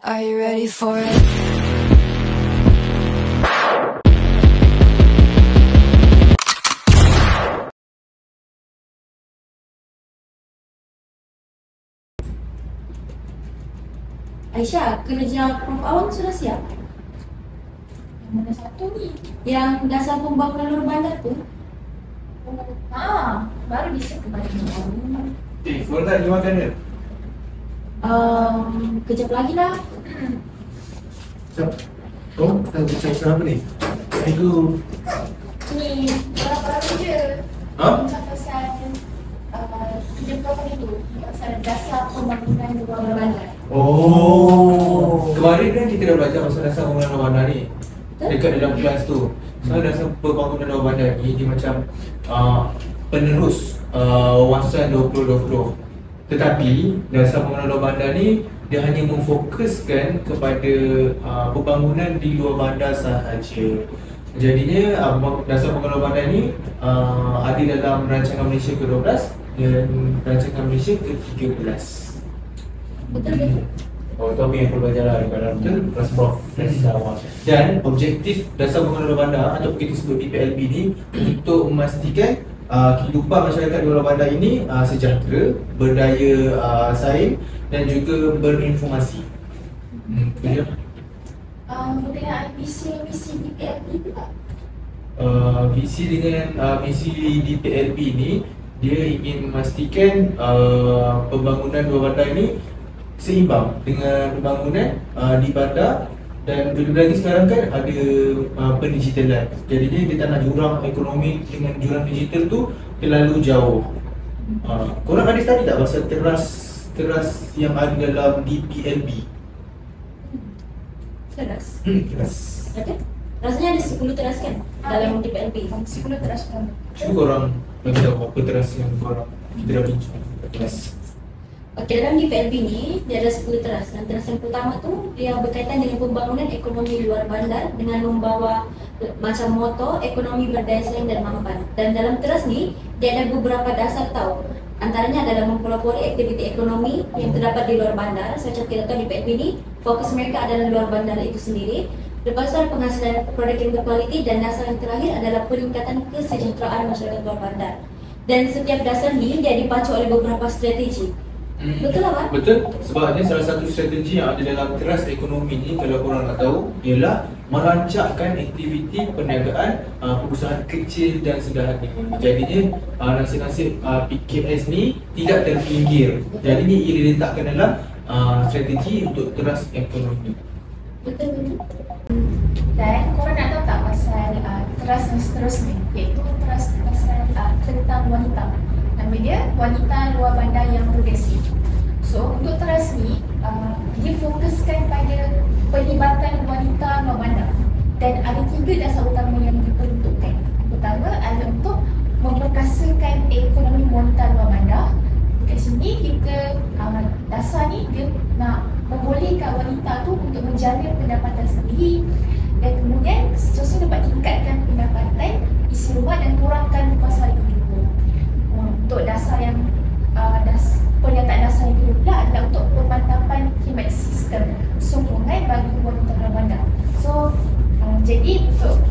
Are you ready for it? Aisyah, kerja Prof Awang sudah siap? Yang mana satu ni? Yang dasar pembangunan luar bandar tu? Baru bisa kembali. Boleh tak you makan dia? Kejap lagi dah. Siap. Kau tahu pasal apa ni? Itu. Ni, baru je. Ha? Macam pasal kerja program itu. Pasal dasar pembangunan luar bandar. Oh. Kemarin kan kita dah belajar pasal dasar pembangunan luar bandar ni. Dekat dalam kelas tu. So dasar pembangunan luar bandar ni dia macam penerus wawasan 2020. Tetapi dasar pembangunan luar bandar ni dia hanya memfokuskan kepada pembangunan di luar bandar sahaja. Jadinya dasar pembangunan luar bandar ni ada dalam rancangan Malaysia ke-12 dan rancangan Malaysia ke-13. Betul. Oh, tu yang perlu belajar lah daripada betul Kelas Prof Dan objektif dasar pembangunan luar bandar atau kita sebut DPLB ni untuk memastikan kehidupan masyarakat di luar bandar ini sejahtera, berdaya saing dan juga berinformasi. Berkenaan visi DPLB tu tak? Visi dengan misi DPLB ni dia ingin memastikan pembangunan luar bandar ini seimbang dengan pembangunan di bandar. Dan lebih lagi sekarang kan ada pendigitalan. Jadinya dia tak nak jurang ekonomi dengan jurang digital tu terlalu jauh. Korang ada study tak pasal teras yang ada dalam DPLB? Teras. Teras. Okay. Rasanya ada 10 teras kan dalam DPLB. 10 teras kan. Cuba korang bagi tahu apa teras yang korang kita dah bincang. Teras. Okey, dalam DPLB ni dia ada 10 teras. Dan teras yang pertama tu dia berkaitan dengan pembangunan ekonomi luar bandar dengan membawa macam moto ekonomi berdaya saing dan mampan. Dan dalam teras ni dia ada beberapa dasar tau. Antaranya adalah mempelopori aktiviti ekonomi yang terdapat di luar bandar. So, macam kita tahu DPLB ni fokus mereka adalah luar bandar itu sendiri. Lepas tu ada penghasilan produk yang berkualiti dan dasar yang terakhir adalah peningkatan kesejahteraan masyarakat luar bandar. Dan setiap dasar ni dia dipacu oleh beberapa strategi. Betul lah, Pak? Betul. Sebabnya salah satu strategi yang ada dalam teras ekonomi ni kalau korang nak tahu ialah merancangkan aktiviti perniagaan perusahaan kecil dan sederhana. Jadinya nasib-nasib PKS ni tidak terpinggir. Jadinya ia diletakkan dalam strategi untuk teras ekonomi. Betul. Dan korang nak tahu tak pasal teras yang seterusnya, iaitu teras pasal tentang wanita. Nama dia wanita luar bandar yang progresif. So untuk teras ni dia fokuskan pada pelibatan wanita luar bandar. Dan ada 3 dasar utama yang diperuntukkan. Pertama adalah untuk memperkasakan ekonomi wanita luar bandar. Dekat sini kita dasar ni dia nak membolehkan wanita tu untuk menjamin pendapatan sendiri. Dan kemudian seterusnya dapat tingkatkan pendapatan isi rumah dan kurangkan kos hidup. Untuk dasar yang pernyataan dasar yang kedua pula adalah untuk pemantapan khidmat sistem sokongan bagi wanita luar bandar. So jadi untuk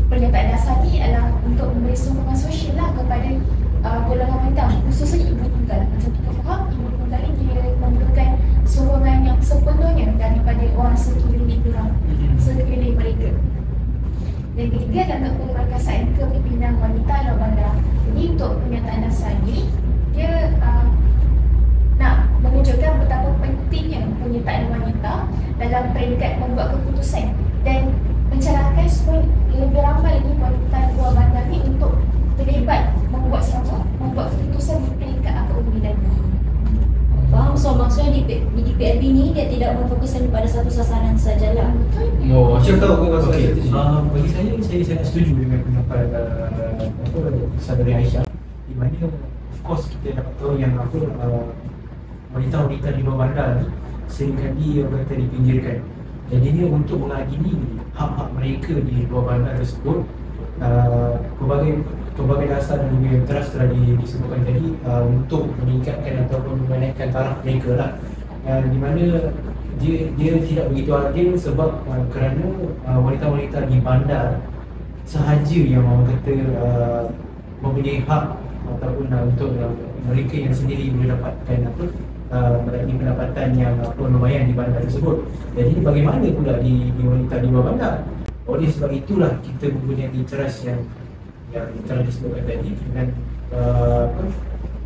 pernyataan dasar ni adalah untuk memberi sokongan sosial lah kepada golongan wanita, khususnya ibu tunggal. Macam kita faham, ibu tunggal ni dia memerlukan sokongan yang sepenuhnya daripada orang sekeliling mereka. Dan ketiga adalah untuk pemerkasaan kepimpinan wanita luar bandar. Ini untuk pernyataan dasar ni dia nak menunjukkan betapa pentingnya penyertaan wanita dalam peringkat membuat keputusan dan mencadangkan supaya lebih ramai lagi wanita luar bandar ni untuk terlibat membuat keputusan di peringkat akademi lagi. Faham? So maksudnya di DPLB ni dia tidak memfokuskan pada satu sasaran sajalah. Betul? Oh, Syed tahu ke pasal strategi? Bagi saya sangat setuju dengan pendapat saudari Aisyah. Di mana of course kita dapat tahu yang wanita-wanita di luar bandar ni seringkali orang kata dipinggirkan. Jadinya untuk mengadili hak-hak mereka di luar bandar tersebut, pelbagai dasar dan juga yang teras telah disebutkan tadi untuk meningkatkan ataupun menaikkan taraf mereka lah. Di mana dia tidak begitu adil sebab kerana wanita-wanita di bandar sahaja yang orang kata mempunyai hak ataupun untuk mereka yang sendiri boleh dapatkan meraih pendapatan yang lumayan di bandar tersebut. Jadi bagaimana pula di wanita di luar bandar? Oleh sebab itulah kita mempunyai trust yang telah disebutkan tadi dengan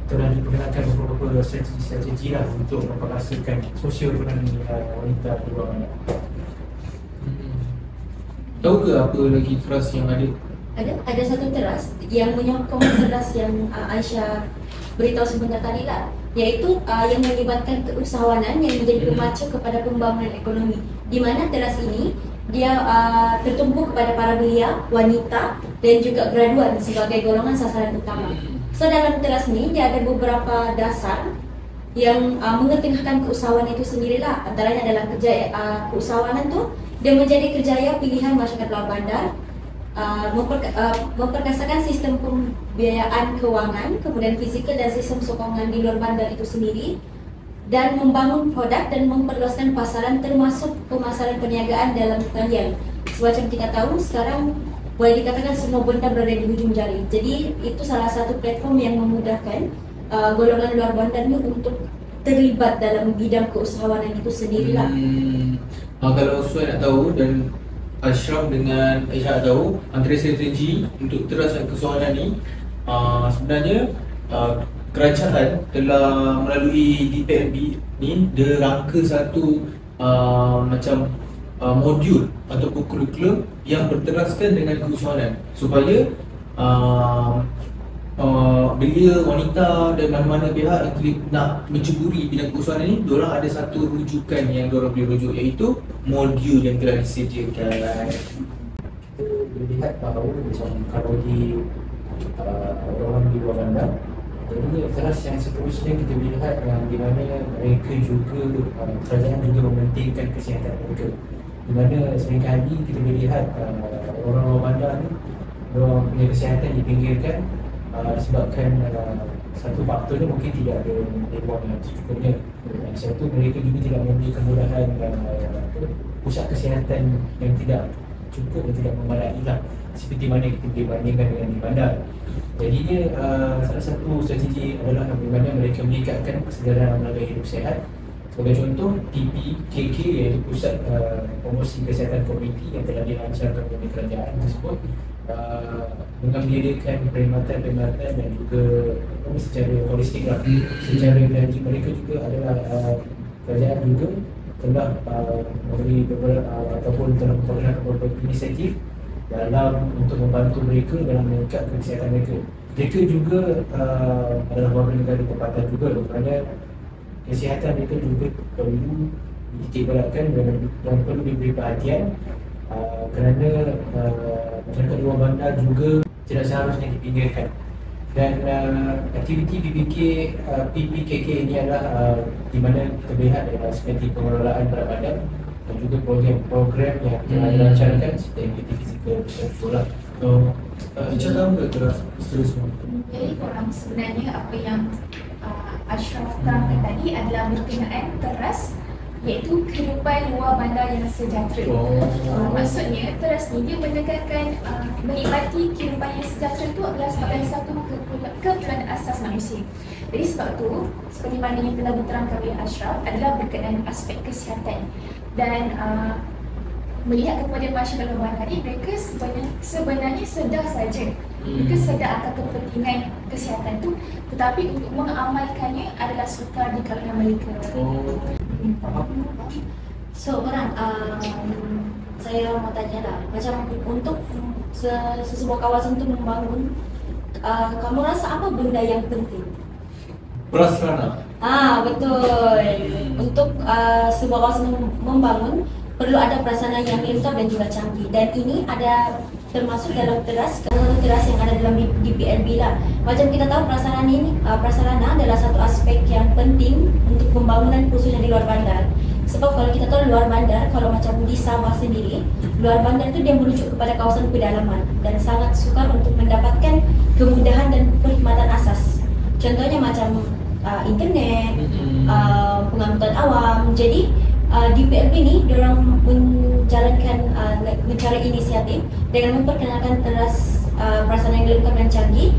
telah diperkenalkan beberapa strategi lah untuk memperkasakan sosial ekonomi wanita di luar bandar. Tahu ke apa lagi trust yang ada? Ada satu teras yang menyokong teras yang Aisyah beritahu sebentar tadi lah, iaitu yang melibatkan keusahawanan yang menjadi pemacu kepada pembangunan ekonomi, di mana teras ini dia tertumpu kepada para belia, wanita dan juga graduan sebagai golongan sasaran utama. So dalam teras ini dia ada beberapa dasar yang mengetengahkan keusahawanan itu sendirilah. Antaranya adalah keusahawanan tu dia menjadi kerjaya pilihan masyarakat luar bandar, memperkasakan sistem pembiayaan kewangan, kemudian fizikal dan sistem sokongan di luar bandar itu sendiri, dan membangun produk dan memperluaskan pasaran termasuk pemasaran perniagaan dalam talian. Semacam kita tahu sekarang boleh dikatakan semua benda berada di hujung jari. Jadi itu salah satu platform yang memudahkan golongan luar bandar ni untuk terlibat dalam bidang keusahawanan itu sendirilah. Kalau Usman nak tahu dan Ashraf dengan Aisyah tahu, antara strategi untuk teraskan keusahawanan ni sebenarnya kerajaan telah melalui DPLB ni dia rangka satu macam modul ataupun kurikulum yang berteraskan dengan keusahawanan supaya bila wanita dan mana-mana pihak yang nak menceburi bidang keusahawanan ni, diorang ada satu rujukan yang diorang boleh rujuk, iaitu modul yang telah disediakan. Kita boleh lihat bahawa macam kalau di orang di luar bandar, jadi teras yang seterusnya kita boleh lihat di mana mereka juga kerajaan juga mementingkan kesihatan mereka, di mana seringkali kita boleh lihat orang luar bandar ni diorang punya kesihatan dipinggirkan disebabkan satu faktornya mungkin tidak ada dewan yang secukupnya. Yang satu, mereka juga tidak mempunyai kemudahan pusat kesihatan yang tidak cukup dan tidak memadai lah, seperti mana kita boleh bandingkan dengan di bandar. Jadinya salah satu strategi adalah bagaimana mereka meningkatkan kesedaran melalui hidup sihat. Sebagai contoh, PPKK iaitu Pusat Promosi Kesihatan Komuniti yang telah dilancarkan oleh kerajaan tersebut dengan menyediakan perkhidmatan dan juga secara holistik lah, secara energi. Mereka juga adalah kerajaan juga telah memberi beberapa ataupun telah memperkenalkan beberapa inisiatif dalam untuk membantu mereka dalam meningkatkan kesihatan mereka. Mereka juga adalah warga negara tempatan juga, kerana kesihatan mereka juga perlu dititikberatkan dan perlu diberi perhatian kerana masyarakat luar bandar juga tidak seharusnya dipinggirkan. Dan aktiviti PPKK ini adalah di mana terlihat adalah seperti pengelolaan berat badan dan juga program yang telah dilancarkan seperti aktiviti fizikal sekolah. Macam mana terus seterusnya? Jadi korang sebenarnya apa yang Ashraf terangkan tadi adalah berkenaan teras, iaitu kehidupan luar bandar yang sejahtera. Maksudnya teras ni dia menekankan menikmati kehidupan yang sejahtera itu adalah sebagai satu keperluan asas manusia. Jadi sebab tu, seperti mana yang telah diterangkan oleh Ashraf, adalah berkenaan aspek kesihatan. Dan melihat kepada masyarakat luar bandar ini, mereka sebenarnya sedar saja. Mereka sedar akan kepentingan kesihatan itu, tetapi untuk mengamalkannya adalah sukar di kalangan mereka. So orang saya mau tanya lah, macam untuk sesebuah kawasan itu membangun, kamu rasa apa benda yang penting? Prasarana. Betul. Untuk sebuah kawasan membangun perlu ada prasarana yang lengkap dan juga canggih, dan ini ada termasuk dalam teras yang ada dalam DPLB lah. Macam kita tahu prasarana adalah satu aspek yang penting untuk pembangunan khususnya di luar bandar. Sebab kalau kita tahu luar bandar, kalau macam di Sabah sendiri, luar bandar itu dia merujuk kepada kawasan pedalaman dan sangat sukar untuk mendapatkan kemudahan dan perkhidmatan asas. Contohnya macam internet, pengangkutan awam. Jadi di PLB ni diorang menjalankan mencari inisiatif dengan memperkenalkan teras prasarana yang lengkap dan canggih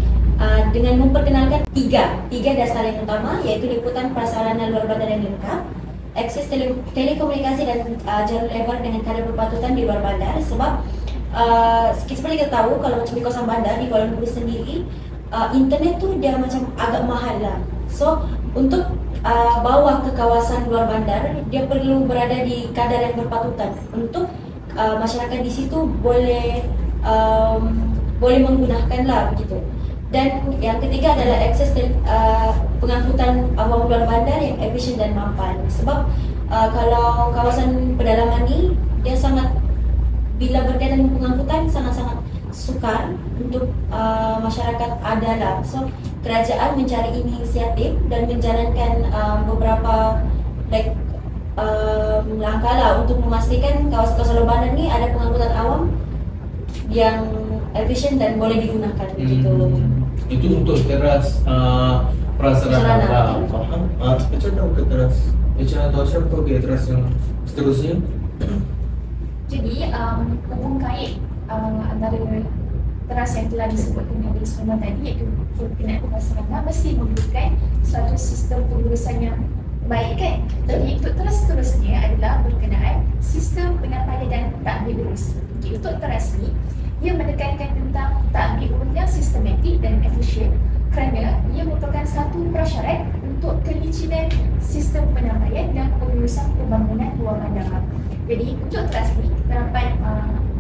dengan memperkenalkan tiga dasar yang utama, iaitu liputan prasarana luar bandar yang lengkap, akses telekomunikasi dan jalur lebar dengan kadar berpatutan di luar bandar. Sebab seperti kita tahu, kalau macam di kawasan bandar di Kuala Lumpur sendiri, internet tu dia macam agak mahal lah. So untuk bawa ke kawasan luar bandar, dia perlu berada di kadar yang berpatutan untuk masyarakat di situ boleh menggunakan lah begitu. Dan yang ketiga adalah akses pengangkutan awam luar bandar yang efisien dan mampan. Sebab kalau kawasan pedalaman ni, dia sangat, bila berkaitan dengan pengangkutan, sangat-sangat sukar untuk masyarakat adalah. So kerajaan mencari inisiatif dan menjalankan beberapa langkah lah untuk memastikan kawasan-kawasan luar bandar ni ada pengangkutan awam yang efisien dan boleh digunakan begitu. Itu untuk teras prasarana lah. Faham? Macam tahu ke teras atau siapa tahu ke teras yang seterusnya? Jadi mengkait antara teras yang telah disebutkan oleh Ismail tadi, iaitu berkenaan prasarana, mesti memerlukan suatu sistem pengurusan yang baik, kan? Jadi untuk teras seterusnya adalah berkenaan sistem penyampaian dan takbir urus. Jadi untuk teras ni, ia menekankan tentang takbir urus yang sistematik dan efisien kerana ia merupakan satu prasyarat untuk kelicinan sistem penyampaian dan pengurusan pembangunan luar bandar. Jadi untuk teras ni terdapat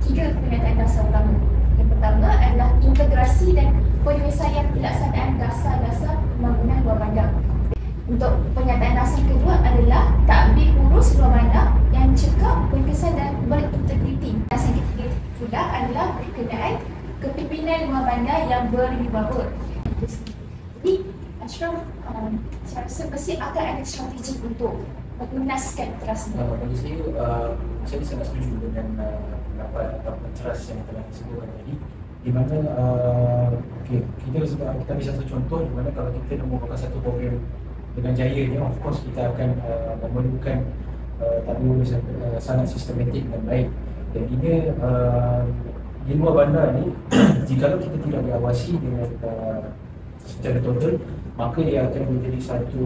3 pernyataan dasar utama. Yang pertama adalah integrasi dan penyelesaian pelaksanaan dasar-dasar pembangunan luar bandar. Untuk pernyataan dasar kedua adalah takbir urus luar bandar yang cekap, berkesan dan berintegriti. Dasar ketiga pula adalah berkenaan kepimpinan luar bandar yang berwibawa. Jadi Ashraf, saya rasa mesti akan ada strategi untuk menunaskan teras ini. Bagi saya sangat setuju dengan pendapat atau teras yang telah disebutkan tadi, di mana kita ambil satu contoh di mana kalau kita nak membuat satu program dengan jayanya, of course kita akan memerlukan takbir urus sangat sistematik dan baik. Jadinya di luar bandar ni jika kita tidak diawasi dengan secara total, maka dia akan menjadi satu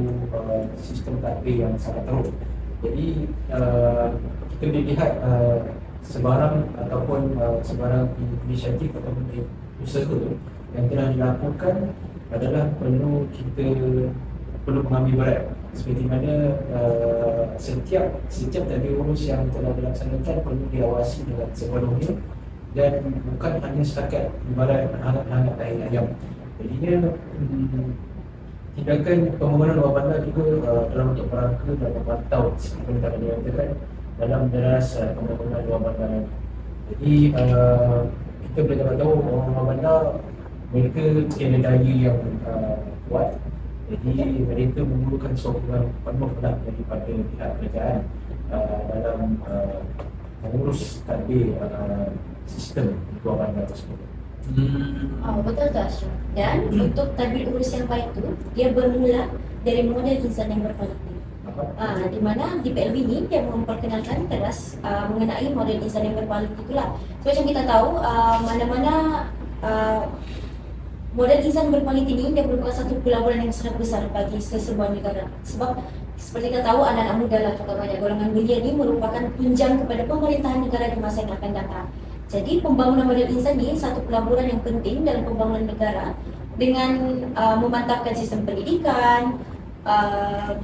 sistem takbir yang sangat teruk. Jadi kita boleh lihat sebarang ataupun sebarang inisiatif ataupun usaha yang telah dilakukan adalah perlu mengambil berat, seperti mana setiap takbir urus yang telah dilaksanakan perlu diawasi dengan sepenuhnya dan bukan hanya setakat ibarat hangat-hangat tahi ayam. Jadinya tindakan pembangunan luar bandar juga dalam bentuk perangka dan memantau seperti yang tadi dikatakan dalam deras pembangunan luar bandar. Jadi kita boleh dapat tahu orang luar bandar mereka tiada daya yang kuat. Jadi mereka memerlukan sokongan penuh daripada pihak kerajaan dalam mengurus takbir sistem luar bandar tersebut. Betul tak Ashraf? Dan untuk takbir urus yang baik tu, dia bermula dari model insan yang berkualiti. Di mana di PLB ni dia memperkenalkan teras mengenai model insan yang berkualiti itulah. So macam kita tahu, mana-mana model insan berkualiti ni dia merupakan satu pelaburan yang sangat besar bagi sesebuah negara. Sebab seperti kita tahu, anak-anak muda lah contohnya, golongan belia ni merupakan tunjang kepada pemerintahan negara di masa yang akan datang. Jadi pembangunan model insan ni satu pelaburan yang penting dalam pembangunan negara dengan memantapkan sistem pendidikan,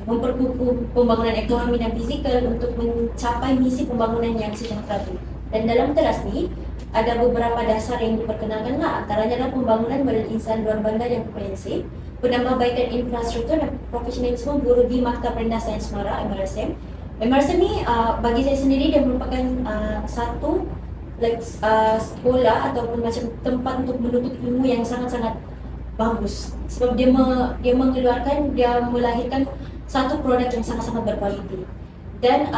memperkukuh pembangunan ekonomi dan fizikal untuk mencapai misi pembangunan yang sejahtera itu. Dan dalam teras ni ada beberapa dasar yang diperkenalkan lah, antaranya adalah pembangunan model insan luar bandar yang komprehensif, penambahbaikan infrastruktur dan profesionalisme guru di Maktab Rendah Sains Mara MRSM. MRSM ni bagi saya sendiri dia merupakan satu sekolah ataupun macam tempat untuk menuntut ilmu yang sangat-sangat bagus. Sebab dia melahirkan satu produk yang sangat-sangat berkualiti. Dan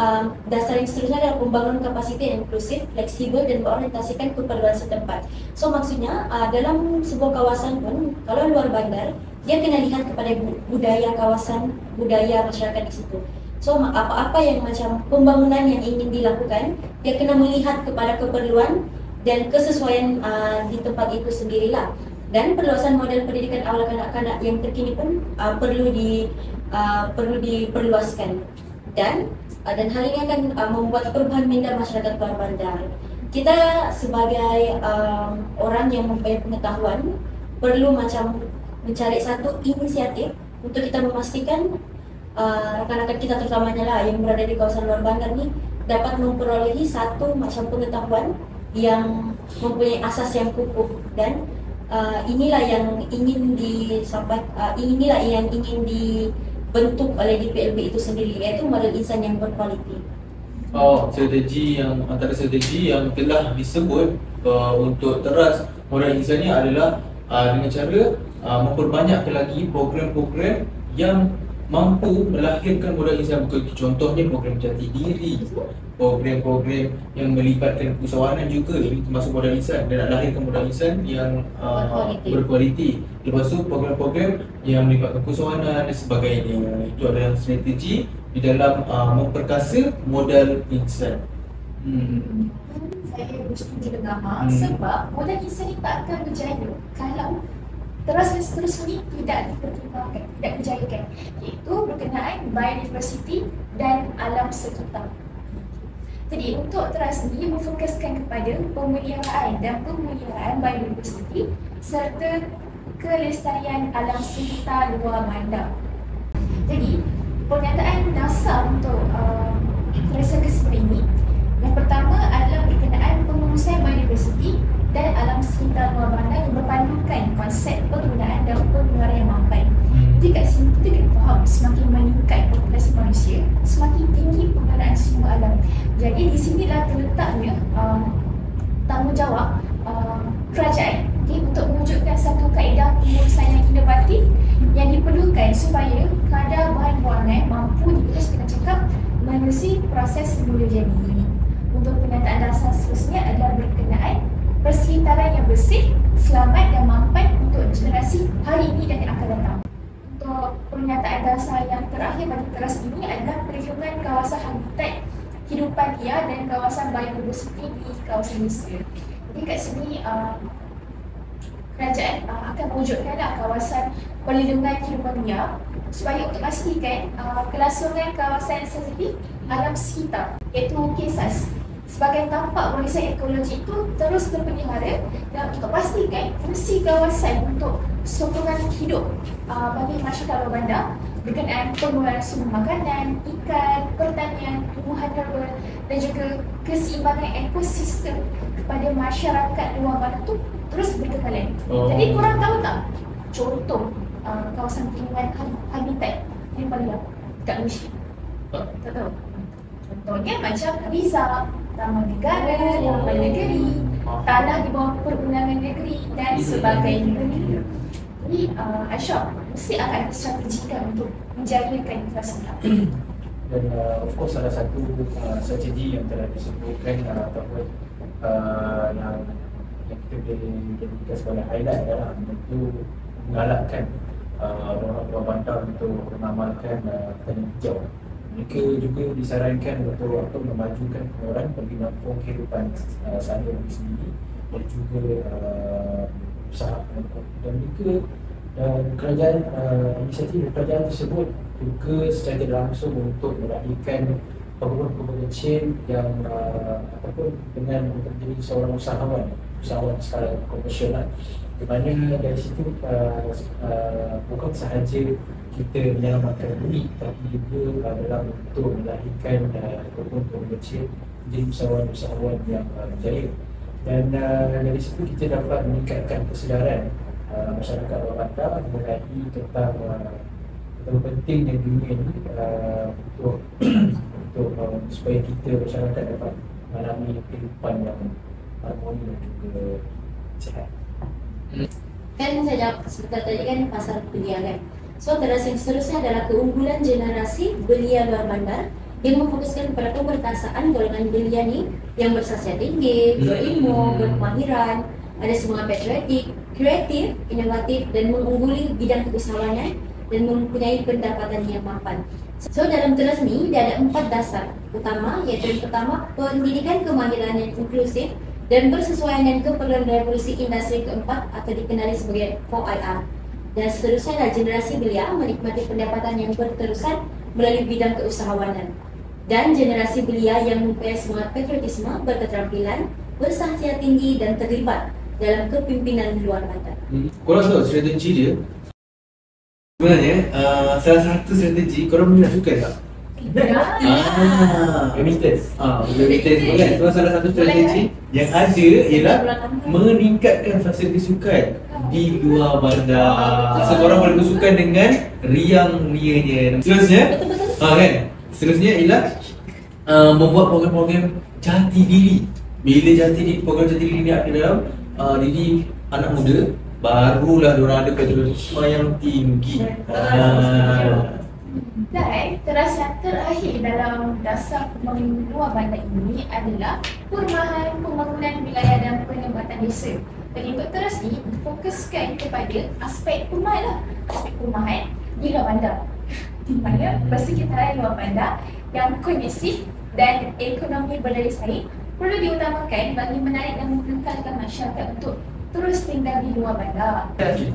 dasar yang seterusnya adalah pembangunan kapasiti yang inklusif, fleksibel dan berorientasikan keperluan setempat. So maksudnya dalam sebuah kawasan pun, kalau luar bandar, dia kena lihat kepada budaya kawasan, budaya masyarakat di situ. So apa-apa yang macam pembangunan yang ingin dilakukan, dia kena melihat kepada keperluan dan kesesuaian di tempat itu sendirilah. Dan perluasan model pendidikan awal kanak-kanak yang terkini pun perlu diperluaskan. Dan hal ini akan membuat perubahan minda masyarakat luar bandar. Kita sebagai orang yang mempunyai pengetahuan perlu macam mencari satu inisiatif untuk kita memastikan rakan-rakan kita terutamanya lah yang berada di kawasan luar bandar ni dapat memperolehi satu macam pengetahuan yang mempunyai asas yang kukuh. Dan inilah yang ingin inilah yang ingin dibentuk oleh DPLB itu sendiri, iaitu model insan yang berkualiti. Antara strategi yang telah disebut untuk teras modal insan ni adalah dengan cara memperbanyakkan lagi program-program yang mampu melahirkan modal insan betul. Contohnya program jati diri, program-program yang melibatkan usahawanan juga, ini termasuk modal insan, dan nak lahirkan modal insan yang berkualiti. Lepas tu program-program yang melibatkan usahawanan dan sebagainya. Itu adalah strategi di dalam memperkasa modal insan. Saya bersetuju dengan Mak sebab modal insan ni tak akan berjaya kalau terus dan seterusnya tidak dipertimbangkan, tidak berjayakan, iaitu berkenaan biodiversity dan alam sekitar. Jadi untuk teras ni memfokuskan kepada pemeliharaan dan pemeliharaan biodiversity serta kelestarian alam sekitar luar bandar. Jadi pernyataan dasar untuk terasa kesemua ini, yang pertama adalah berkenaan pengurusan biodiversity dan alam sekitar luar bandar yang berpandukan konsep penggunaan dan pengeluaran yang mampan. Jadi kat sini kita kena faham semakin meningkat populasi manusia, semakin tinggi penggunaan sumber alam. Jadi di sinilah terletaknya tanggungjawab kerajaan untuk mewujudkan satu kaedah pengurusan yang inovatif yang diperlukan supaya kadar bahan buangan mampu ditulis dengan cekap menerusi proses semula jadi. Untuk pernyataan dasar seterusnya adalah berkenaan persekitaran yang bersih, selamat dan mampan untuk generasi hari ini dan yang akan datang. Untuk pernyataan dasar yang terakhir bagi teras ini adalah perlindungan kawasan habitat hidupan liar dan kawasan biodiversiti di kawasan Malaysia. Jadi kat sini kerajaan akan mewujudkanlah kawasan perlindungan hidupan liar supaya untuk pastikan kelangsungan kawasan sensitif alam sekitar, iaitu KSAS, sebagai tapak warisan ekologi itu terus terpelihara dan untuk pastikan fungsi kawasan untuk sokongan hidup bagi masyarakat luar bandar berkenaan pengeluaran sumber makanan, ikan, pertanian, tumbuhan herbal dan juga keseimbangan ekosistem kepada masyarakat luar bandar itu terus berkekalan. Jadi korang tahu tak contoh kawasan perlindungan habitat yang paling dekat Malaysia? Tak tahu. Contohnya macam Rizal, Taman Negara, Taman Negeri, tanah di bawah perundangan negeri dan sebagainya. Jadi Aisyah, mesti akan ada strategi kan untuk menjayakan infrastruktur. Dan of course salah satu strategi yang telah disebutkan ataupun yang kita boleh jadikan sebagai highlight adalah tentu menggalakkan orang luar bandar untuk mengamalkan pertanian hijau. Mereka juga disarankan untuk memajukan pengeluaran bagi menampung kehidupan sehari-hari sendiri dan juga usaha dan mereka kerajaan inisiatif kerajaan tersebut juga secara langsung untuk melahirkan perubahan kecil yang ataupun dengan menjadi seorang usahawan skala komersial, di mana dari situ bukan sahaja kita menyelamatkan bumi tapi juga dalam bentuk melahirkan perubahan kecil menjadi usahawan yang berjaya. Dan dari situ kita dapat meningkatkan kesedaran masyarakat luar bandar mengenai tentang betapa pentingnya dunia ini untuk supaya kita masyarakat dapat mengalami kehidupan yang harmoni dan juga sihat. Kan saya jawab sebentar tadi kan pasal belia kan. So teras yang seterusnya adalah keunggulan generasi belia luar bandar yang memfokuskan pada pemberkasaan golongan belia ni yang bersasiat tinggi, berilmu, berkemahiran, ada semangat patriotik, kreatif, inovatif dan mengungguli bidang keusahawanan dan mempunyai pendapatan yang mapan. So dalam teras ni dia ada 4 dasar utama, iaitu yang pertama pendidikan kemahiran yang inklusif dan bersesuaian dengan keperluan revolusi industri keempat atau dikenali sebagai 4IR. Dan seterusnya adalah generasi belia menikmati pendapatan yang berterusan melalui bidang keusahawanan. Dan generasi belia yang mempunyai semangat patriotisme, berketerampilan, bersahsiah tinggi dan terlibat dalam kepimpinan luar bandar. Korang tahu strategi dia? Sebenarnya salah satu strategi korang minat sukan tak? Remittance. Remittance kan? So salah satu strategi yang ada ialah meningkatkan fasiliti sukan di luar bandar. So korang boleh bersukan dengan riang-riangnya. Seterusnya, kan? Seterusnya ialah membuat program-program jati diri. Bila program jati diri ni ada dalam diri anak muda, barulah diorang ada patriotisme yang tinggi. Dan teras yang terakhir dalam dasar pembangunan luar bandar ini adalah perumahan, pembangunan wilayah dan penempatan desa. Jadi untuk teras ni fokuskan kepada aspek perumahan lah, aspek perumahan di luar bandar, di mana persekitaran luar bandar yang kondusif dan ekonomi berdaya saing perlu diutamakan bagi menarik dan mengekalkan masyarakat untuk terus tinggal di luar bandar. Jadi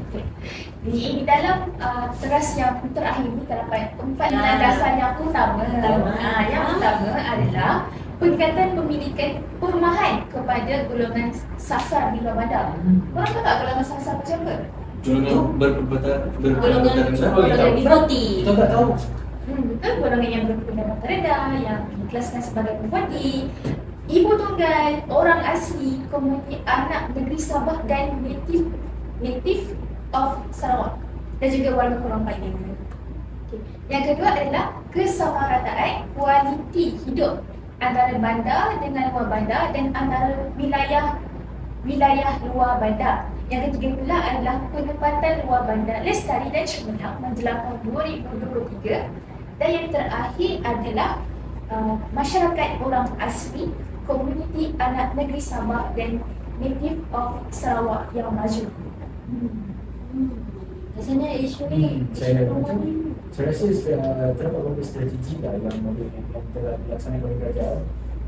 di dalam teras yang terakhir ini terdapat 4 nilai dasar yang utama. Yang utama adalah peningkatan pemilikan perumahan kepada golongan sasar di luar bandar. Korang tahu tak golongan sasar macam apa? Golongan devotee. Kita tak tahu. Betul, golongan yang berpendapatan rendah, yang dikelaskan sebagai devotee, ibu tunggal, orang asli, komuniti anak negeri Sabah dan native of Sarawak dan juga warga Korang Pahing. Yang kedua adalah kesamarataan kualiti hidup antara bandar dengan luar bandar dan antara wilayah luar bandar. Yang ketiga pula adalah penempatan luar bandar lestari dan cemerlang menjelang tahun 2023. Dan yang terakhir adalah masyarakat orang asli, komuniti anak negeri Sabah dan native of Sarawak yang maju. Rasanya isu ni Saya rasa terdapat beberapa strategi yang telah dilaksanakan oleh kerajaan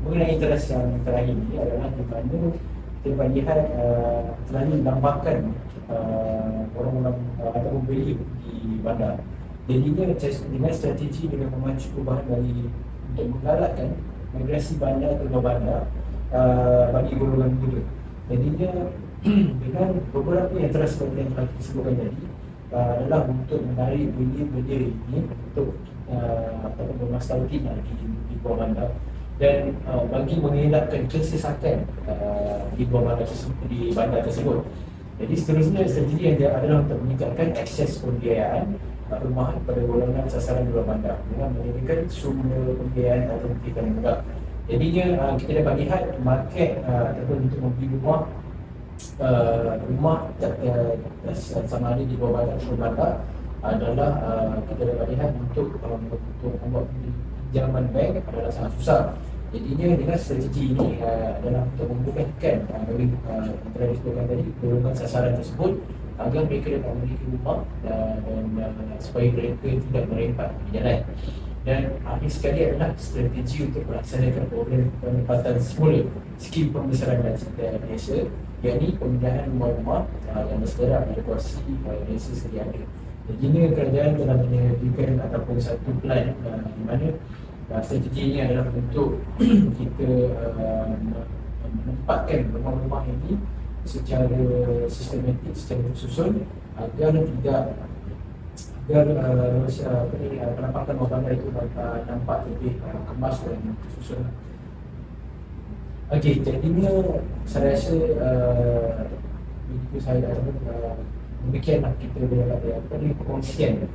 mengenai teras yang terakhir ini adalah di mana kita lihat telah dilambangkan orang-orang atau pembeli di bandar. Jadinya dengan strategi dengan memacu perubahan untuk menggalakkan migrasi bandar ke luar bandar bagi golongan muda. Jadinya dengan beberapa yang teras seperti yang telah disebutkan tadi adalah untuk menarik belia-belia ini untuk bermastalkin di bawah bandar dan bagi mengelakkan kesesakan di bawah bandar di bandar tersebut. Jadi seterusnya strategi yang dia adalah untuk meningkatkan akses pembiayaan perumahan pada golongan sasaran di luar bandar dengan menyediakan sumber pembiayaan atau pembiayaan yang mudah. Jadinya kita dapat lihat market ataupun untuk membeli rumah sama ada di bawah bandar adalah kita dapat lihat untuk membuat pinjaman bank adalah sangat susah. Jadinya dengan strategi ini adalah untuk memudahkan bagi telah disebutkan tadi golongan sasaran tersebut agar mereka dapat memiliki rumah dan supaya mereka tidak merempat di jalan. Dan akhir sekali adalah strategi untuk melaksanakan program penempatan semula skim pembesaran desa, yakni pemindahan rumah-rumah yang bersedarab di lokasi desa sedia ada. Jadinya kerajaan telah menyediakan ataupun satu plan di mana strategi ini adalah untuk kita menempatkan rumah-rumah ini secara sistematik, secara tersusun agar penampakan rumah bandar itu nampak lebih kemas dan tersusun. Okey, jadinya saya rasa begitu saya ataupun demikianlah kita dapat perkongsian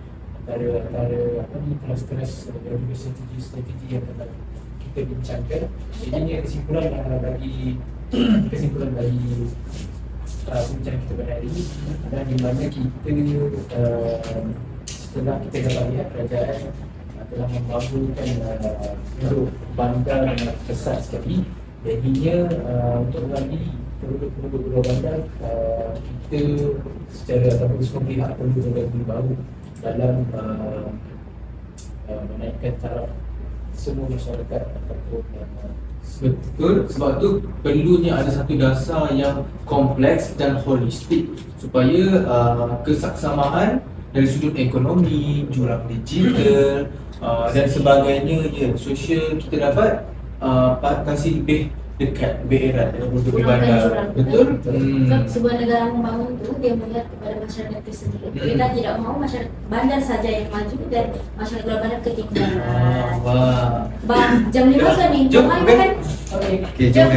antara kelas-kelas dan juga strategi yang telah kita bincangkan. Jadinya kesimpulan bagi bincang kita pada hari ini dan di mana kita setelah kita dapat lihat kerajaan telah membangunkan penduduk bandar yang besar sekali. Jadinya untuk mengambil penduduk luar bandar kita secara ataupun semua pihak perlu bergabung baru dalam menaikkan taraf semua masyarakat ataupun Betul, sebab tu perlunya ada satu dasar yang kompleks dan holistik supaya kesaksamaan dari sudut ekonomi, jurang digital dan sebagainya sosial kita dapat kasih lebih dekat, lebih erat dengan penduduk di Kurangkan bandar. jurang. Betul? Sebab sebuah negara membangun tu dia melihat kepada masyarakat itu sendiri. Kita tidak mahu masyarakat bandar saja yang maju dan masyarakat luar bandar ketinggalan. Wah. Bang, jam 5 sudah nih. Jom, Mamai okey. makan. Okey, jom.